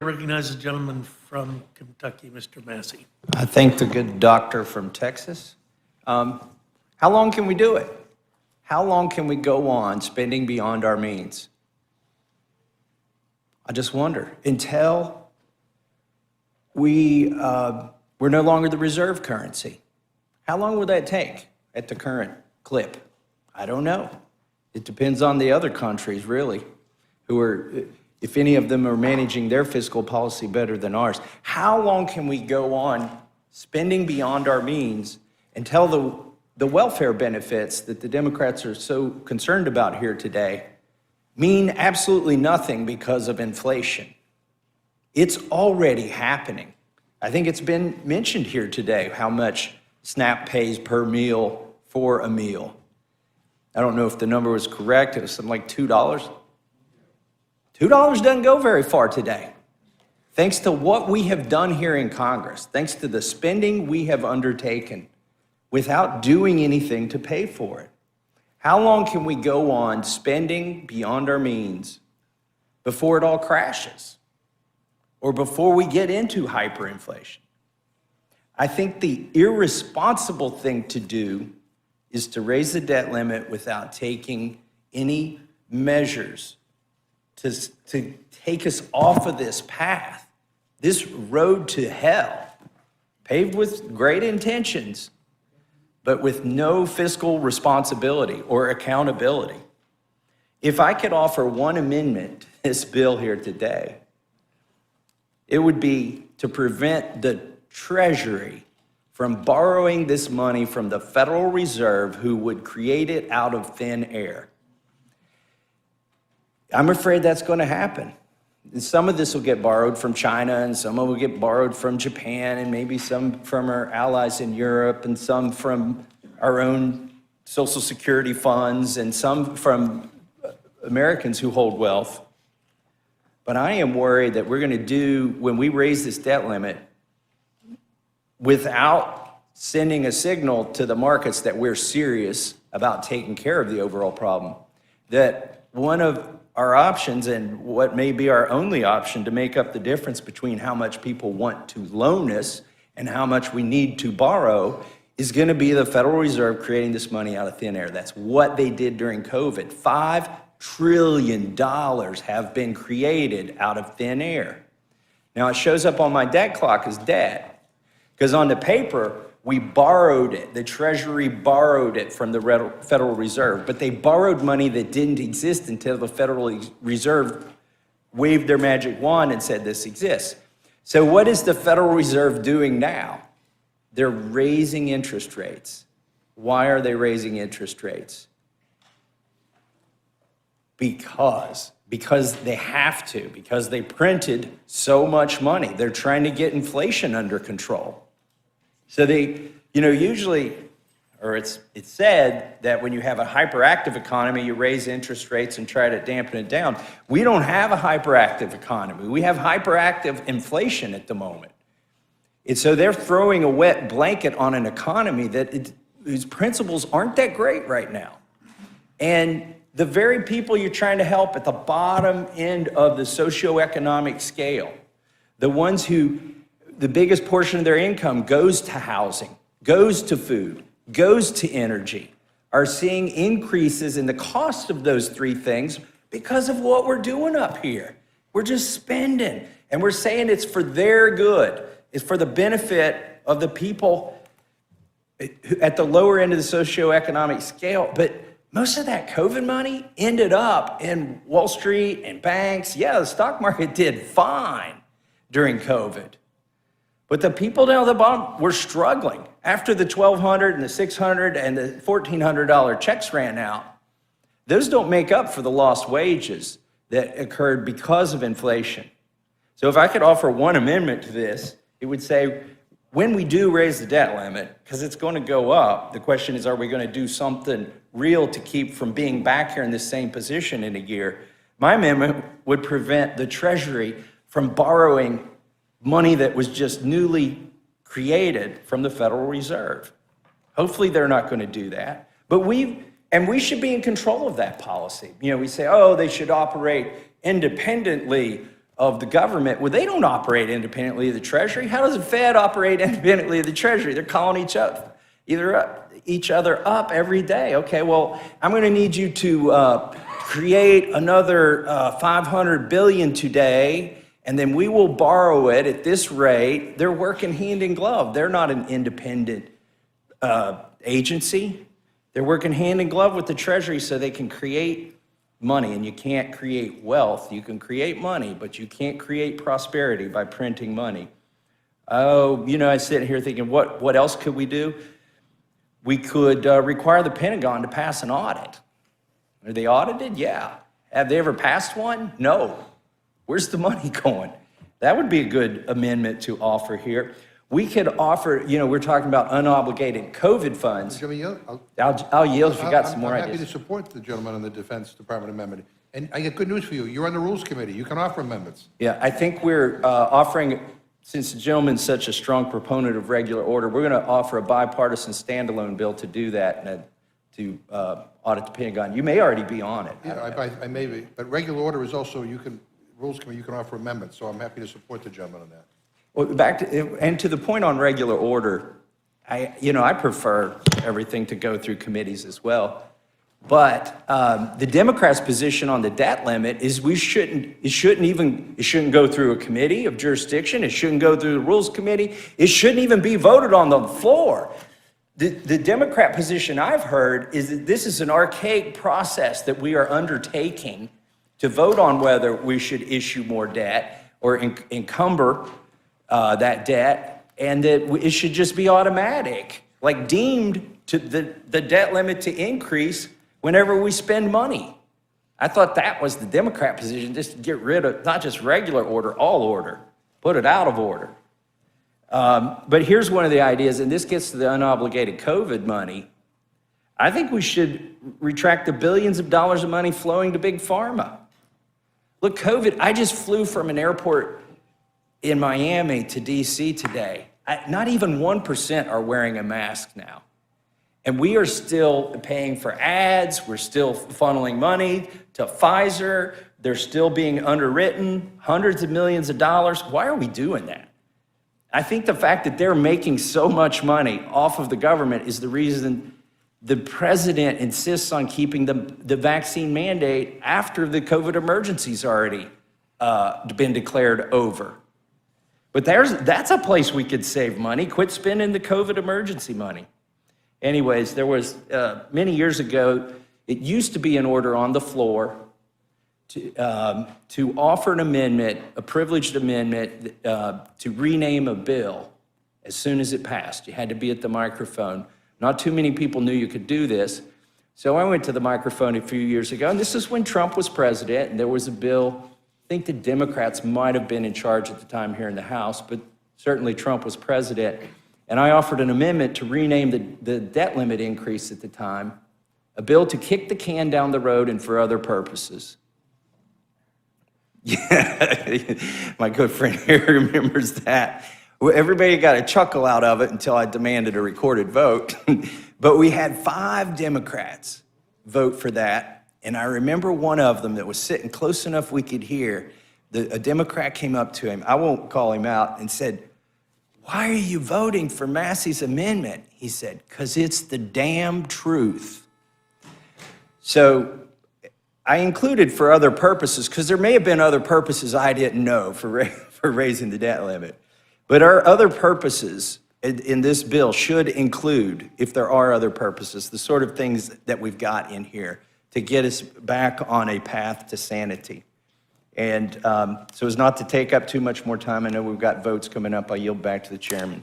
I recognize the gentleman from Kentucky, Mr. Massie. I thank the good doctor from Texas. How long can we do it? How long can we go on spending beyond our means? I just wonder, until we're no longer the reserve currency. How long will that take at the current clip? I don't know. It depends on the other countries, really, who are, if any of them are managing their fiscal policy better than ours. How long can we go on spending beyond our means until the welfare benefits that the Democrats are so concerned about here today mean absolutely nothing because of inflation? It's already happening. I think it's been mentioned here today how much SNAP pays per meal for a meal. I don't know if the number was correct. It was something like $2. $2 doesn't go very far today. Thanks to what we have done here in Congress, thanks to the spending we have undertaken without doing anything to pay for it. How long can we go on spending beyond our means before it all crashes or before we get into hyperinflation? I think the irresponsible thing to do is to raise the debt limit without taking any measures to take us off of this path, this road to hell, paved with great intentions, but with no fiscal responsibility or accountability. If I could offer one amendment to this bill here today, it would be to prevent the Treasury from borrowing this money from the Federal Reserve, who would create it out of thin air. I'm afraid that's going to happen. And some of this will get borrowed from China, and some will get borrowed from Japan, and maybe some from our allies in Europe, and some from our own Social Security funds, and some from Americans who hold wealth. But I am worried that we're going to do, when we raise this debt limit, without sending a signal to the markets that we're serious about taking care of the overall problem, that one of our options, and what may be our only option to make up the difference between how much people want to loan us and how much we need to borrow, is going to be the Federal Reserve creating this money out of thin air. That's what they did during COVID. $5 trillion have been created out of thin air. Now, it shows up on my debt clock as debt, because on the paper, we borrowed it. The Treasury borrowed it from the Federal Reserve, but they borrowed money that didn't exist until the Federal Reserve waved their magic wand and said this exists. So what is the Federal Reserve doing now? They're raising interest rates. Why are they raising interest rates? Because they have to, because they printed so much money. They're trying to get inflation under control. So they, usually, or it's said that when you have a hyperactive economy, you raise interest rates and try to dampen it down. We don't have a hyperactive economy. We have hyperactive inflation at the moment. And so they're throwing a wet blanket on an economy whose principles aren't that great right now. And the very people you're trying to help at the bottom end of the socioeconomic scale, the ones who the biggest portion of their income goes to housing, goes to food, goes to energy, are seeing increases in the cost of those three things because of what we're doing up here. We're just spending, and we're saying it's for their good. It's for the benefit of the people at the lower end of the socioeconomic scale. But most of that COVID money ended up in Wall Street and banks. Yeah, the stock market did fine during COVID. But the people down at the bottom were struggling. After the $1,200 and the $600 and the $1,400 checks ran out, those don't make up for the lost wages that occurred because of inflation. So if I could offer one amendment to this, it would say, when we do raise the debt limit, because it's going to go up, the question is, are we going to do something real to keep from being back here in the same position in a year? My amendment would prevent the Treasury from borrowing money that was just newly created from the Federal Reserve. Hopefully they're not going to do that. But we should be in control of that policy. We say, oh, they should operate independently of the government, well, they don't operate independently of the Treasury. How does the Fed operate independently of the Treasury? They're calling each other up every day. Okay, well, I'm going to need you to create another 500 billion today, and then we will borrow it at this rate. They're working hand in glove. They're not an independent agency. They're working hand in glove with the Treasury so they can create money, and you can't create wealth. You can create money, but you can't create prosperity by printing money. Oh, I sit here thinking, what else could we do? We could require the Pentagon to pass an audit. Are they audited? Yeah. Have they ever passed one? No. Where's the money going? That would be a good amendment to offer here. We could offer, we're talking about unobligated COVID funds. I'll yield if you got some more I'm ideas. happy to support the gentleman on the Defense Department amendment. And I got good news for you. You're on the Rules Committee. You can offer amendments. Yeah, I think we're offering, since the gentleman's such a strong proponent of regular order, we're going to offer a bipartisan standalone bill to do that and to audit the Pentagon. You may already be on it. Yeah, I may be. But regular order is also, Rules Committee, you can offer amendments. So I'm happy to support the gentleman on that. Well, to the point on regular order, I prefer everything to go through committees as well. But the Democrats' position on the debt limit is it shouldn't go through a committee of jurisdiction. It shouldn't go through the Rules Committee. It shouldn't even be voted on the floor. The Democrat position I've heard is that this is an archaic process that we are undertaking to vote on whether we should issue more debt or encumber that debt, and that it should just be automatic, like deemed to the debt limit to increase whenever we spend money. I thought that was the Democrat position, just to get rid of not just regular order, all order, put it out of order. But here's one of the ideas, and this gets to the unobligated COVID money. I think we should retract the billions of dollars of money flowing to Big Pharma. Look, COVID, I just flew from an airport in Miami to DC today. Not even 1% are wearing a mask now. And we are still paying for ads. We're still funneling money to Pfizer. They're still being underwritten, hundreds of millions of dollars. Why are we doing that? I think the fact that they're making so much money off of the government is the reason the president insists on keeping the vaccine mandate after the COVID emergency's already been declared over. But that's a place we could save money. Quit spending the COVID emergency money. Anyways, there was, many years ago, it used to be an order on the floor to offer an amendment, a privileged amendment, to rename a bill as soon as it passed. You had to be at the microphone. Not too many people knew you could do this. So I went to the microphone a few years ago, and this is when Trump was president, and there was a bill. I think the Democrats might have been in charge at the time here in the House, but certainly Trump was president. And I offered an amendment to rename the debt limit increase at the time, a bill to kick the can down the road and for other purposes. Yeah, my good friend here remembers that. Well, everybody got a chuckle out of it until I demanded a recorded vote. But we had 5 Democrats vote for that. And I remember one of them that was sitting close enough we could hear. A Democrat came up to him, I won't call him out, and said, "Why are you voting for Massie's amendment?" He said, "'Cause it's the damn truth." So I included for other purposes, because there may have been other purposes I didn't know for raising the debt limit. But our other purposes in this bill should include, if there are other purposes, the sort of things that we've got in here to get us back on a path to sanity. And so as not to take up too much more time, I know we've got votes coming up. I yield back to the chairman.